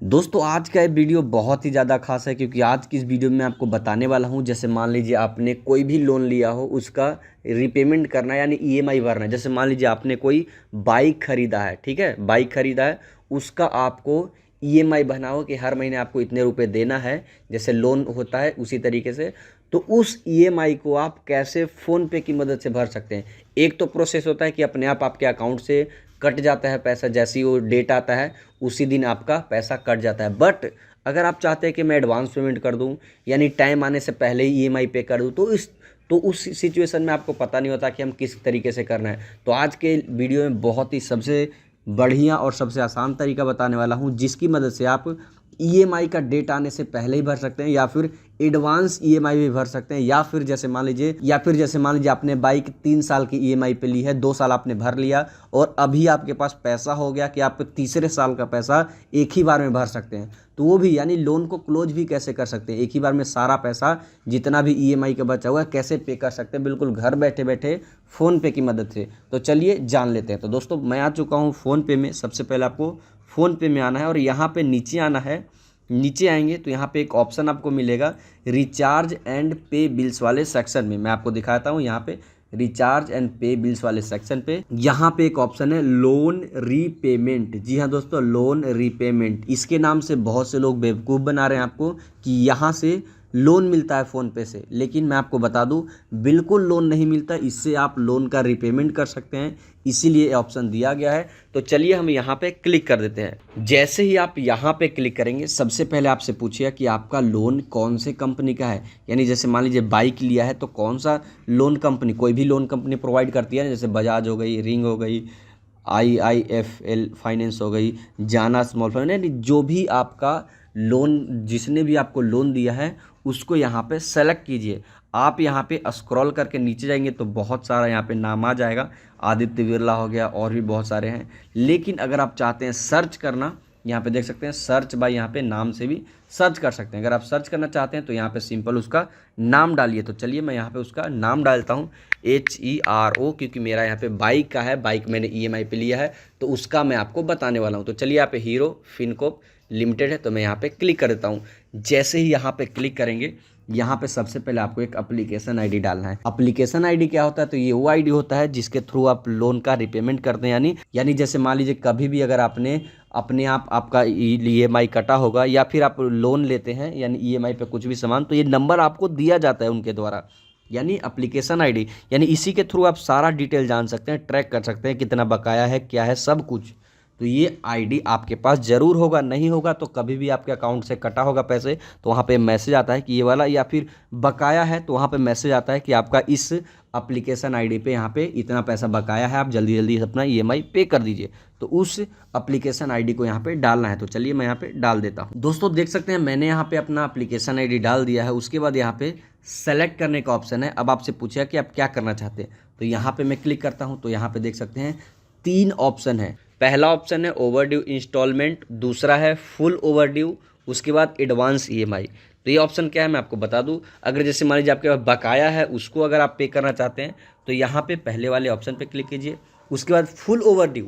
दोस्तों आज का ये वीडियो बहुत ही ज़्यादा खास है क्योंकि आज की इस वीडियो में आपको बताने वाला हूँ। जैसे मान लीजिए आपने कोई भी लोन लिया हो उसका रीपेमेंट करना है यानी ईएमआई भरना है। जैसे मान लीजिए आपने कोई बाइक खरीदा है, ठीक है, बाइक खरीदा है, उसका आपको ईएमआई भरना हो कि हर महीने आपको इतने रुपए देना है, जैसे लोन होता है उसी तरीके से। तो उस ईएमआई को आप कैसे फ़ोन पे की मदद से भर सकते हैं। एक तो प्रोसेस होता है कि अपने आप आपके अकाउंट से कट जाता है पैसा, जैसे ही वो डेट आता है उसी दिन आपका पैसा कट जाता है। बट अगर आप चाहते हैं कि मैं एडवांस पेमेंट कर दूं यानी टाइम आने से पहले ही ईएमआई पे कर दूं, तो उस सिचुएशन में आपको पता नहीं होता कि हम किस तरीके से करना है। तो आज के वीडियो में बहुत ही सबसे बढ़िया और सबसे आसान तरीका बताने वाला हूं, जिसकी मदद से आप ईएमआई का डेट आने से पहले ही भर सकते हैं या फिर एडवांस ईएमआई भी भर सकते हैं। या फिर जैसे मान लीजिए आपने बाइक 3 साल की ईएमआई पे ली है, 2 साल आपने भर लिया और अभी आपके पास पैसा हो गया कि आप तीसरे साल का पैसा एक ही बार में भर सकते हैं। तो वो भी यानी लोन को क्लोज भी कैसे कर सकते हैं, एक ही बार में सारा पैसा जितना भी ईएमआई का बचा हुआ है कैसे पे कर सकते हैं, बिल्कुल घर बैठे बैठे फ़ोन पे की मदद से। तो चलिए जान लेते हैं। तो दोस्तों मैं आ चुका हूँ फ़ोन पे में। सबसे पहले आपको फ़ोन पे में आना है और यहाँ पे नीचे आना है। नीचे आएंगे तो यहाँ पे एक ऑप्शन आपको मिलेगा रिचार्ज एंड पे बिल्स वाले सेक्शन में। मैं आपको दिखाता हूँ यहाँ पे रिचार्ज एंड पे बिल्स वाले सेक्शन पे यहाँ पे एक ऑप्शन है लोन रीपेमेंट। जी हाँ दोस्तों, लोन रीपेमेंट। इसके नाम से बहुत से लोग बेवकूफ़ बना रहे हैं आपको कि यहाँ से लोन मिलता है फ़ोन पे से, लेकिन मैं आपको बता दूं बिल्कुल लोन नहीं मिलता। इससे आप लोन का रीपेमेंट कर सकते हैं, इसीलिए ऑप्शन दिया गया है। तो चलिए हम यहाँ पे क्लिक कर देते हैं। जैसे ही आप यहाँ पे क्लिक करेंगे सबसे पहले आपसे पूछिए कि आपका लोन कौन से कंपनी का है। यानी जैसे मान लीजिए बाइक लिया है तो कौन सा लोन कंपनी, कोई भी लोन कंपनी प्रोवाइड करती है ना, जैसे बजाज हो गई, रिंग हो गई, IIFL फाइनेंस हो गई, जाना स्मॉल फाइनेंस, यानी जो भी आपका लोन, जिसने भी आपको लोन दिया है उसको यहाँ पे सेलेक्ट कीजिए। आप यहाँ पे स्क्रॉल करके नीचे जाएंगे तो बहुत सारा यहाँ पे नाम आ जाएगा, आदित्य बिरला हो गया और भी बहुत सारे हैं। लेकिन अगर आप चाहते हैं सर्च करना, यहाँ पे देख सकते हैं सर्च बाय, यहाँ पे नाम से भी सर्च कर सकते हैं। अगर आप सर्च करना चाहते हैं तो यहाँ पे सिंपल उसका नाम डालिए। तो चलिए मैं यहाँ पे उसका नाम डालता हूँ HERO, क्योंकि मेरा यहाँ पे बाइक का है, बाइक मैंने EMI पे लिया है तो उसका मैं आपको बताने वाला हूँ। तो चलिए यहाँ पे हीरो फिनकॉर्प लिमिटेड है, तो मैं यहाँ पे क्लिक कर देता हूँ। जैसे ही यहाँ पे क्लिक करेंगे यहाँ पे सबसे पहले आपको एक एप्लीकेशन आईडी डालना है। एप्लीकेशन आईडी क्या होता है, तो ये वो आईडी होता है जिसके थ्रू आप लोन का रिपेमेंट करते हैं। यानी जैसे मान लीजिए कभी भी अगर आपने अपने आप आपका EMI कटा होगा या फिर आप लोन लेते हैं यानी EMI पे कुछ भी सामान, तो ये नंबर आपको दिया जाता है उनके द्वारा, यानी एप्लीकेशन आईडी। यानी इसी के थ्रू आप सारा डिटेल जान सकते हैं, ट्रैक कर सकते हैं कितना बकाया है, क्या है, सब कुछ। तो ये आईडी आपके पास ज़रूर होगा, नहीं होगा तो कभी भी आपके अकाउंट से कटा होगा पैसे तो वहाँ पे मैसेज आता है कि ये वाला, या फिर बकाया है तो वहाँ पे मैसेज आता है कि आपका इस एप्लीकेशन आईडी पे यहाँ पे इतना पैसा बकाया है, आप जल्दी जल्दी अपना EMI पे कर दीजिए। तो उस एप्लीकेशन आईडी को यहाँ पे डालना है। तो चलिए मैं यहाँ पे डाल देता हूँ। दोस्तों देख सकते हैं मैंने यहाँ पे अपना एप्लीकेशन आईडी डाल दिया है। उसके बाद यहाँ पे सेलेक्ट करने का ऑप्शन है। अब आपसे पूछा कि आप क्या करना चाहते हैं, तो यहाँ पे मैं क्लिक करता हूँ। तो यहाँ पे देख सकते हैं 3 ऑप्शन है। पहला ऑप्शन है ओवरड्यू इंस्टॉलमेंट, दूसरा है फुल ओवरड्यू, उसके बाद एडवांस EMI। तो ये ऑप्शन क्या है मैं आपको बता दूं। अगर जैसे मान लीजिए आपके पास बकाया है उसको अगर आप पे करना चाहते हैं तो यहाँ पे पहले वाले ऑप्शन पे क्लिक कीजिए। उसके बाद फुल ओवरड्यू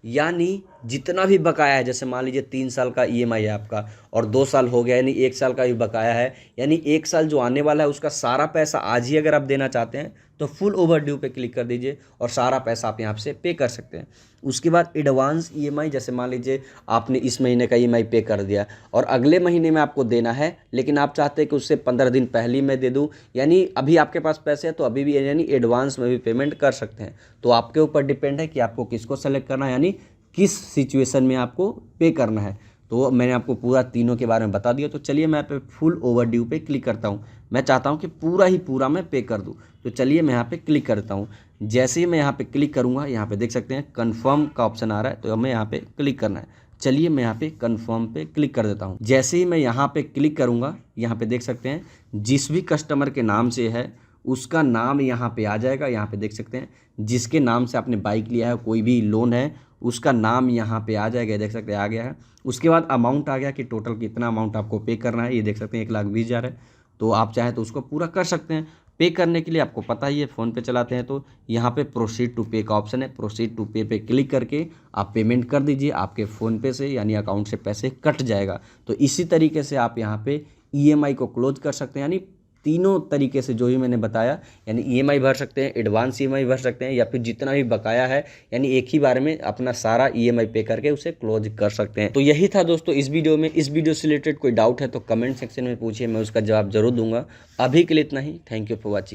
यानी जितना भी बकाया है, जैसे मान लीजिए 3 साल का EMI है आपका और 2 साल हो गया यानी 1 साल का भी बकाया है, यानी 1 साल जो आने वाला है उसका सारा पैसा आज ही अगर आप देना चाहते हैं तो फुल ओवरड्यू पे क्लिक कर दीजिए और सारा पैसा आप यहाँ से पे कर सकते हैं। उसके बाद एडवांस EMI, जैसे मान लीजिए आपने इस महीने का EMI पे कर दिया और अगले महीने में आपको देना है, लेकिन आप चाहते हैं कि उससे 15 दिन पहले मैं दे दूं, यानी अभी आपके पास पैसे हैं तो अभी भी यानी एडवांस में भी पेमेंट कर सकते हैं। तो आपके ऊपर डिपेंड है कि आपको किसको सेलेक्ट करना है, यानी किस सिचुएशन में आपको पे करना है। तो मैंने आपको पूरा तीनों के बारे में बता दिया। तो चलिए मैं पे फुल ओवरड्यू पे क्लिक करता हूँ। मैं चाहता हूँ कि पूरा ही पूरा मैं पे कर दूँ, तो चलिए मैं यहाँ पे क्लिक करता हूँ। जैसे ही मैं यहाँ पे क्लिक करूँगा यहाँ पे देख सकते हैं कन्फर्म का ऑप्शन आ रहा है, तो हमें यहाँ पे क्लिक करना है। चलिए मैं यहाँ पे कन्फर्म पे क्लिक कर देता हूँ। जैसे ही मैं यहाँ पे क्लिक करूँगा यहाँ पे देख सकते हैं जिस भी कस्टमर के नाम से है उसका नाम यहाँ पे आ जाएगा। यहाँ पे देख सकते हैं जिसके नाम से आपने बाइक लिया है, कोई भी लोन है, उसका नाम यहाँ पे आ जाएगा। देख सकते हैं आ गया है। उसके बाद अमाउंट आ गया कि टोटल कितना अमाउंट आपको पे करना है। ये देख सकते हैं 1,20,000 है, तो आप चाहे तो उसको पूरा कर सकते हैं। पे करने के लिए आपको पता ही है, फ़ोन पे चलाते हैं तो यहाँ पे प्रोसीड टू पे का ऑप्शन है। प्रोसीड टू पे पे क्लिक करके आप पेमेंट कर दीजिए, आपके फ़ोन पे से यानी अकाउंट से पैसे कट जाएगा। तो इसी तरीके से आप यहाँ पे ईएमआई को क्लोज कर सकते हैं, यानी तीनों तरीके से जो भी मैंने बताया, यानी ईएमआई भर सकते हैं, एडवांस ईएमआई भर सकते हैं, या फिर जितना भी बकाया है यानी एक ही बार में अपना सारा ईएमआई पे करके उसे क्लोज कर सकते हैं। तो यही था दोस्तों इस वीडियो में। इस वीडियो से रिलेटेड कोई डाउट है तो कमेंट सेक्शन में पूछिए, मैं उसका जवाब जरूर दूंगा। अभी के लिए इतना ही। Thank you for watching.